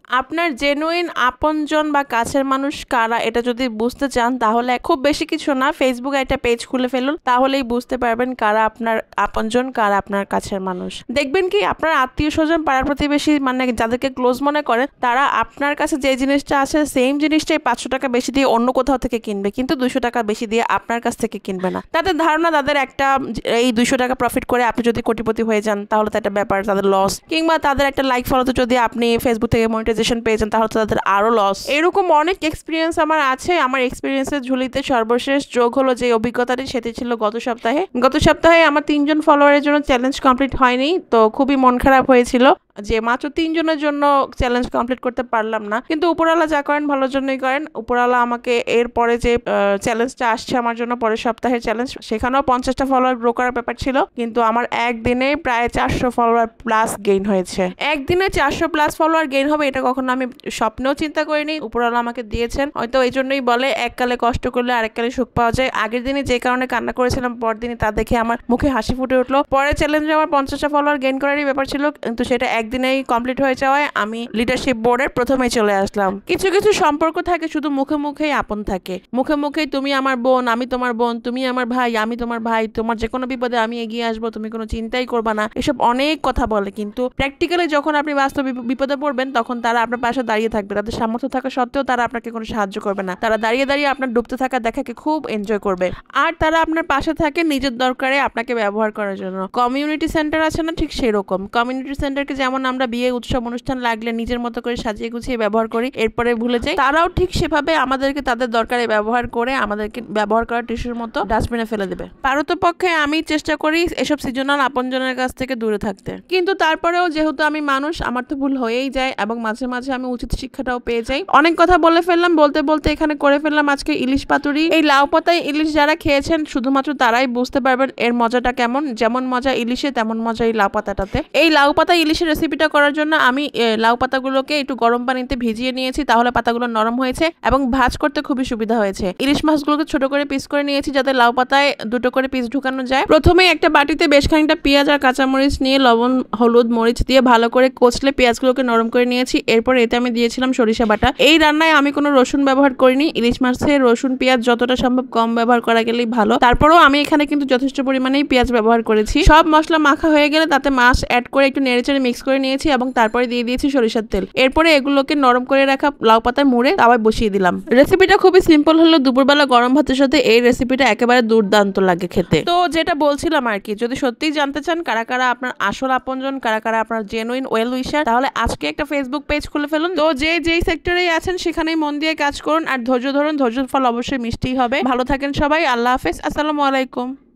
আপনার জেনুইন আপনজন বা কাছের মানুষ কারা এটা যদি বুঝতে চান তাহলে খুব বেশি কিছু না, ফেসবুকে একটা পেজ খুলে ফেলুন, তাহলেই বুঝতে পারবেন কারা আপনার আপনজন কারা আপনার কাছের মানুষ। দেখবেন কি আপনার আত্মীয় স্বজন পাড়া প্রতিবেশী মানে যাদেরকে ক্লোজ মনে করেন তারা আপনার কাছে যে জিনিসটা আছে সেম জিনিসটাই 500 টাকা বেশি দিয়ে অন্য কোথাও থেকে কিনবে, কিন্তু 200 টাকা বেশি দিয়ে আপনার কাছ থেকে কিনবে না। তাদের ধারণা তাদের একটা এই 200 টাকা প্রফিট করে আপনি যদি কোটিপতি হয়ে যান তাহলে তো একটা ব্যাপার, তাদের লস। কিংবা তাদের একটা লাইক ফলোতে যদি আপনি ফেসবুক থেকে মনিটাইজেশন পেয়ে যান তাহলে তো তাদের আরো লস। এরকম অনেক এক্সপিরিয়েন্স আমার আছে। আমার এক্সপিরিয়েন্সের ঝুলিতে সর্বশেষ যোগ হলো যে অভিজ্ঞতাটি, সেটি ছিল গত সপ্তাহে আমার 3 জন ফলোয়ারের জন্য চ্যালেঞ্জ কমপ্লিট হয়নি, তো খুবই মন খারাপ হয়েছিল যে মাত্র 3 জনের জন্য চ্যালেঞ্জ কমপ্লিট করতে পারলাম না। কিন্তু উপরওয়ালা যা করেন ভালোর জন্যই করেন। উপরওয়ালা আমাকে এরপরে যে চ্যালেঞ্জটা আসছে আমার জন্য পরের সপ্তাহের চ্যালেঞ্জ, সেখানেও 50টা ফলোয়ার গ্রো করার ব্যাপার ছিল, কিন্তু আমার একদিনে প্রায় 400 ফলোয়ার প্লাস গেইন হয়েছে। একদিনে 400 প্লাস ফলোয়ার গেইন হবে এটা কখনো আমি স্বপ্নেও চিন্তা করিনি। উপরওয়ালা আমাকে দিয়েছেন, হয়তো এই জন্যই বলে এককালে কষ্ট করলে আরেককালে সুখ পাওয়া যায়। আগের দিনে যে কারণে কান্না করেছিলাম পরদিনই তা দেখে আমার মুখে হাসি ফুটে উঠলো। পরের চ্যালেঞ্জে আমার 50টা ফলোয়ার গেইন করারই ব্যাপার ছিল, কিন্তু সেটা একদিনেই কমপ্লিট হয়ে যাওয়ায় আমি লিডারশিপ বোর্ডের প্রথমেই চলে আসলাম। কিছু কিছু সম্পর্ক থাকে শুধু মুখে মুখেই আপন থাকে, মুখে মুখেই তুমি আমার বোন আমি তোমার বোন, তুমি আমার ভাই আমি তোমার ভাই, তোমার যে কোনো বিপদে আমি এগিয়ে আসবো, তুমি কোনো চিন্তাই করবা না, এসব অনেক কথা বলে। কিন্তু প্র্যাকটিক্যালি যখন আপনি বাস্তব বিপদে পড়বেন তখন তারা আপনার পাশে দাঁড়িয়ে থাকবে। তাদের সামর্থ্য থাকা সত্ত্বেও তারা আপনাকে কোনো সাহায্য করবে না, তারা দাঁড়িয়ে দাঁড়িয়ে আপনার ডুবতে থাকা দেখাকে খুব এনজয় করবে। আর তারা আপনার পাশে থাকে নিজের দরকারে আপনাকে ব্যবহার করার জন্য। কমিউনিটি সেন্টার আছে না, ঠিক সেরকম। কমিউনিটি সেন্টারকে যেমন আমরা বিয়ে উৎসব অনুষ্ঠান লাগলে নিজের মতো করে সাজিয়ে গুছিয়ে ব্যবহার করি এরপরে ভুলে যাই, তারাও ঠিক সেভাবে আমাদেরকে তাদের দরকারে ব্যবহার করে আমাদেরকে ব্যবহার করার টিস্যুর মতো ডাস্টবিনে ফেলে দেবে। পারতপক্ষে আমি চেষ্টা করি এসব সিজনাল আপনজনের কাছ থেকে দূরে থাকতে, কিন্তু তারপরেও যেহেতু আমি মানুষ আমার তো ভুল হয়েই যায় এবং মাঝে মাঝে আমি উচিত শিক্ষাটাও পেয়ে যাই। অনেক কথা বলে ফেললাম, বলতে বলতে এখানে করে ফেললাম আজকে ইলিশ পাতুরি। এই লাউ পাতায় ইলিশ যারা খেয়েছেন শুধুমাত্র তারাই বুঝতে পারবেন এর মজাটা কেমন। যেমন মজা ইলিশে তেমন মজা এই লাউ পাতাটাতে। এই লাউ পাতা ইলিশের রেসিপিটা করার জন্য আমি লাউ পাতাগুলোকে একটু গরম পানিতে ভিজিয়ে নিয়েছি, তাহলে পাতাগুলো নরম হয়েছে এবং ভাজ করতে খুবই সুবিধা হয়েছে। ইলিশ মাছগুলোকে ছোট করে পিস করে নিয়েছি যাতে লাউ পাতায় 2টো করে পিস ঢুকানো যায়। প্রথমে একটা বাটিতে বেশ খানিকটা পেঁয়াজ আর কাঁচামরিচ নিয়ে লবণ হলুদ মরিচ দিয়ে ভালো করে কচলে পেঁয়াজগুলোকে নরম করে নিয়েছি। এরপর এতে আমি দিয়েছিলাম সরিষা বাটা। এই রান্নায় আমি কোনো রসুন ব্যবহার করিনি। ইলিশ মাছে রসুন পেঁয়াজ যতটা সম্ভব কম ব্যবহার করা গেলেই ভালো। তারপরেও আমি এখানে কিন্তু যথেষ্ট পরিমাণেই পেঁয়াজ ব্যবহার করেছি। সব মশলা মাখা হয়ে গেলে তাতে মাছ অ্যাড করে একটু নেড়েচেড়ে মিক্স করে নিয়েছি এবং তারপরে দিয়ে দিয়েছি সরিষার তেল। এরপরে এগুলোকে নরম করে রাখা লাউ পাতায় মুড়ে তাওয়ায় বসিয়ে দিলাম। রেসিপিটা খুবই সিম্পল হলো, দুপুরবেলা গরম ভাতের সাথে এই রেসিপিটা একেবারে দুর্দান্ত লাগে খেতে। তো যেটা বলছিলাম আর কি, যদি সত্যিই জানতে চান কারা কারা আপনার আসল আপনজন, কারা কারা আপনার জেনুইন ওয়েল উইশার, তাহলে আজকে একটা ফেসবুক পেজ খুলে ফেলুন। তো যেই সেক্টরেই আছেন সেখানেই মন দিয়ে কাজ করুন আর ধৈর্য ধরুন, ধৈর্যের ফল অবশ্যই মিষ্টি হবে। ভালো থাকেন সবাই, আল্লাহ হাফেজ, আসসালামু আলাইকুম।